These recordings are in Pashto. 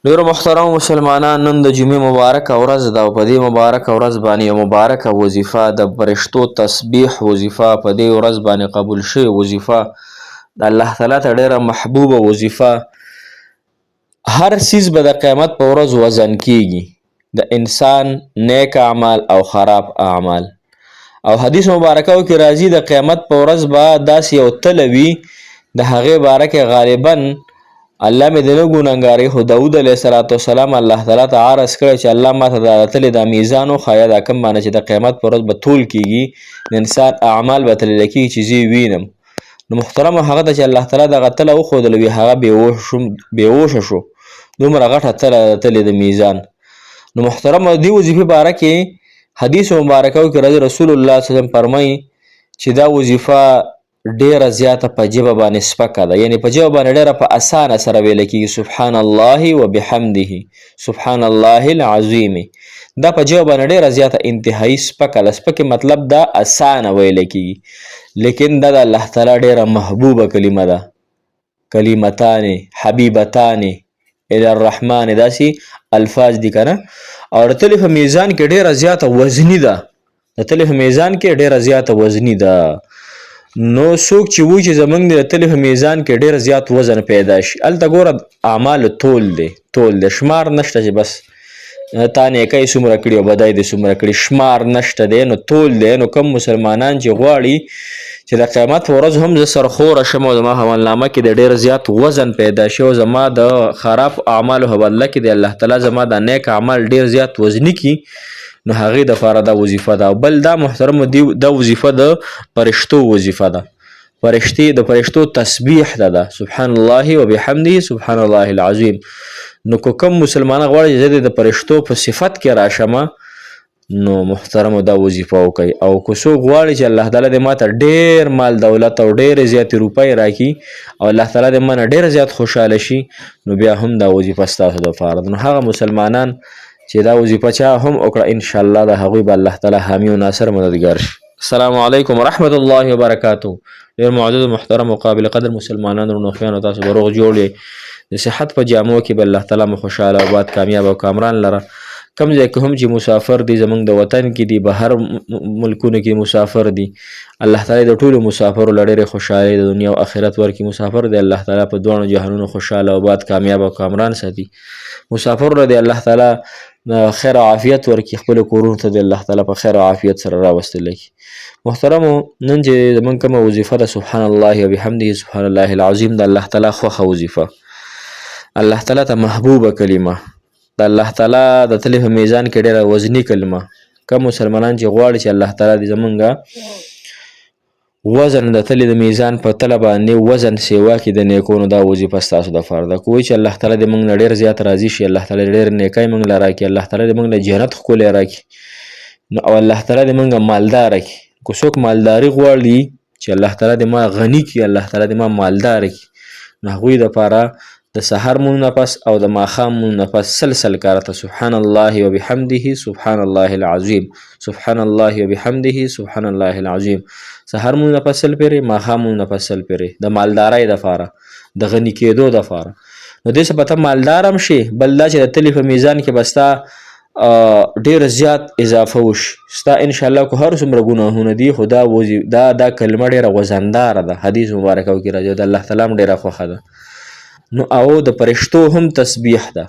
ډیرو محترم مسلمانان، نن د جمعې مبارکه ورځ ده او په دې مبارکه ورځ باندې یو مبارکه وظیفه د فرشتو تسبیح وظیفه په دې ورځ باندې قبول شوې وظیفه د الله تعالی ته ډیره محبوبه وظیفه. هر څیز به د قیامت په ورځ وزن کیږي، د انسان نیک اعمال او خراب اعمال. او حدیث مبارکه کې راځي د قیامت په ورځ به داسې یو تله وي د هغې باره کې غالبا الله مې د نه ګنهګارۍ خو داود علیه السلام الله تعالی ته عرض کړی چې الله ماته دا تلې دا میزان وښایه دا کوم باندې چې د قیامت په ورځ به تول کیږي د انسان اعمال به تللی کېږي چې زه یې وینم. نو محترمه هغه ته چې الله تعالی دغه تله وښودله وي هغه بېهوشه شو، دومره غټه تلې د میزان. نو محترمه دې وظیفې باره کې حدیث مبارکه کې راځي رسول الله صلی الله علیه وسلم فرمایي چې دا وظیفه ډیره زیاته په ژبه باندې سپکه ده، یعنی په ژبه باندې ډیره په اسانه سره ویل کېږي سبحان الله وبحمده سبحان الله العظیم. دا په ژبه باندې ډیره زیاته انتهایی سپکه ده. سپکې مطلب دا اسانه ویل کېږي، لیکن دا د الله تعالی ډیره محبوبه کلمه ده. کلمتان حبیبتان الی الرحمن داسې الفاظ دي که نه. او د تلې په میزان کې ډیره زیاته وزني ده، د تلې په میزان کې ډیره زیاته وزني ده. نو څوک چې وایي چې زمونږ د تلې په میزان کې ډېر زیات وزن پیدا شي، هلته ګوره اعمالو تول دی شمار نشته چې بس تا نیکۍ څومره کړي او بدۍ دې څومره کړي، شمار نشته دی، نو تول دی. نو کم مسلمانان چې غواړي چې د قیامت په ورځ هم زه سرخوره شم او زما عملنامه کې د ډېر زیات وزن پیدا شي او زما د خراب اعمالو په بدله کې د الله تعالی زما د نیک اعمال ډېر زیات وزني کړي، نو هغې دپاره دا وظیفه ده. بل دا محترمو دا وظیفه د فرشتو وظیفه ده. د فرشتو تسبیح ده سبحان الله وبحمده سبحان الله العظیم. نو که کوم مسلمانان غواړي چې زه د فرشتو په صفت کې راشمه، نو محترمو دا وظیفه وکړئ. او که څوک غواړي چې الله تعالی دې ماته ډېر مال دولت او ډېرې زیاتې روپۍ راکړي او الله تعالی دې مانه ډېر زیات خوشحاله شي، نو بیا هم دا وظیفه ستاسو دپاره ده. نو هغه مسلمانان چې دا وظیفه چا هم وکړه انشاءالله د هغوی به الله تعالی حامی و ناصر مددګار شي. السلام علیکم ورحمت الله وبرکاته. ډېر معزز محترم او قابل قدر مسلمانان ورونو خویانو، تاسو به روغ جوړ یې، د صحت په جامو کې به الله تعالی مو خوشحاله آباد کامیاب او کامران لره. کم ځای کې هم چې مسافر دي زمونږ د وطن کې دي، بهر ملکونو کې مسافر دي، الله تعالی د ټولو مسافرو له ډېرې خوشحالۍ د دنیا او آخرت ورکړي. مسافر دی الله تعالی په دواړو جهانونو خوشحاله آباد کامیاب او کامران ساتي. مسافر له دی الله تعالی خیر او عافیت ورکړي، خپلو کورونو ته د الله تعالی په خیر او عافیت سره راوستلی کړي. محترمو نن چې زمونږ کومه وظیفه ده سبحان الله وبحمده سبحان الله العظیم، د الله تعالی خوښه وظیفه، الله تعالی ته محبوبه کلمه، د الله تعالی د تلې په میزان کې ډېره وزني کلمه. کم مسلمانان چې غواړي چې الله تعالی دې زمونږ وزن د تلې د میزان په تله باندې وزن سیوا کړي د نیکونو، دا وظیفه ستاسو دپاره ده. که وایي چې الله تعالی دې موږ نه ډېر زیات راضي شي، الله تعالی ډېر نیکۍ موږ له راکړي، الله تعالی دې موږ له جنت ښکلی راکړي، نو او الله تعالی دې موږ مالداره کړي. که څوک مالداري غواړي چې الله تعالی دې ما غني کړي، الله تعالی دې ما مالداره کړي، نو هغوی دپاره د سحر مونځ نه پس او د ماښام مونځ نه پس سل کارته سبحان الله وبحمده سبحان الله العظیم سبحان الله وبحمده سبحان الله العظیم. سحر مونځ نه پس سل پیرې، ماښام مونځ نه پس سل پیرې، د مالدارۍ دپاره، د غني کېدو دپاره. نو دې څه په ته مالدار هم شي، بل دا چې د تلې په میزان کې به ستا ډېر زیات اضافه وشي. ستا انشاءالله که هر څومره ګناهونه دي، خو دا کلمه ډېره وزنداره ده. حدیث مبارکه کې راځي د الله تعالی هم ډېره خوښه ده. نو او د فرشتو هم تسبیح ده.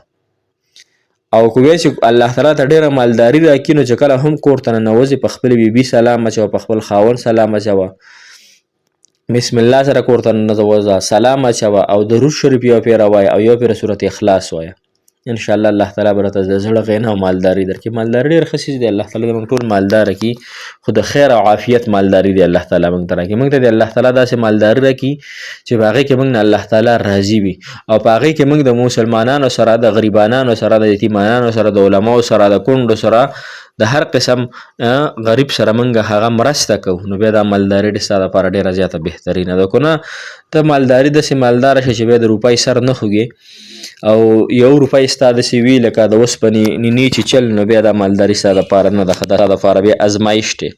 او که وایي چې الله تعالی ته ډېره مالداري راکړي، نو چې کله هم کور ته ننوځې په خپل بیبي سلام اچوه، په خپل خاوند سلام اچوه، بسم الله سره کور ته ننوځه، سلام اچوه او درود شریف یو پیره وایه او یو پیره سورت اخلاص وایه. انشاءالله الله تعالی به راته د زړه غینه او مالداري درکړي. مالداري ډېر ښه څیز دی، الله تعالی دې موږ ټول مالداره کړي، خو د خیر او عافیت مالداري دی الله تعالی موږ ته راکړي. موږ ته د الله تعالی داسې مالداري راکړي چې په هغې کې موږ نه الله تعالی راضي وي، او په هغې کې موږ د مسلمانانو سره، د غریبانانو سره، د یتیمانانو سره، د علماو سره، د کونډو سره، د هر قسم غریب سره موږ هغه مرسته کوو. نو بیا دا مالداري ستا دپاره ډېره زیاته بهترینه ده. که نه ته مالداري داسې مالداره شې چې بیا د روپۍ سر نه خوږې او یو روپۍ ستا داسې وي لکه د اوسپنې نینې چې چل، نو بیا دا مالداري ستا دپاره نه ده، ستا دپاره بیا ازمایش دی.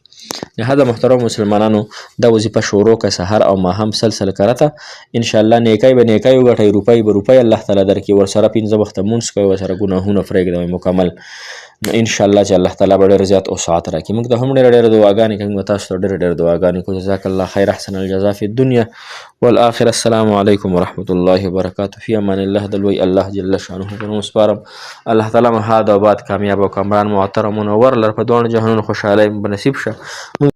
لهذا محترم مسلمانانو دا وظیفه شروع که سحر او ماهم سلسله کرته انشاءالله نیکۍ به نیکۍ وګټئ روپۍ به روپۍ الله تعالی درکړي ورسره 5 وخته مونځ کوئ ورسره ګناهونه پرېږدئ مکمل انشاءالله چې الله تعالی به ډېر زیات وسعت راکړي موږ ته هم ډېرې دعاګانې کوي موږ تاسو ته ډېرې دعاګانې کوو جزاک الله خیر احسن الجزاء فی الدنیا والآخرة السلام علیکم ورحمة الله وبرکاته فی امان الله د لوی الله جل شانه ته نوم سپارم الله تعالی مو هاد او باد کامیاب او کامران معطر او منور لر په دوه جهانونو خوشحالۍ به نصیب شه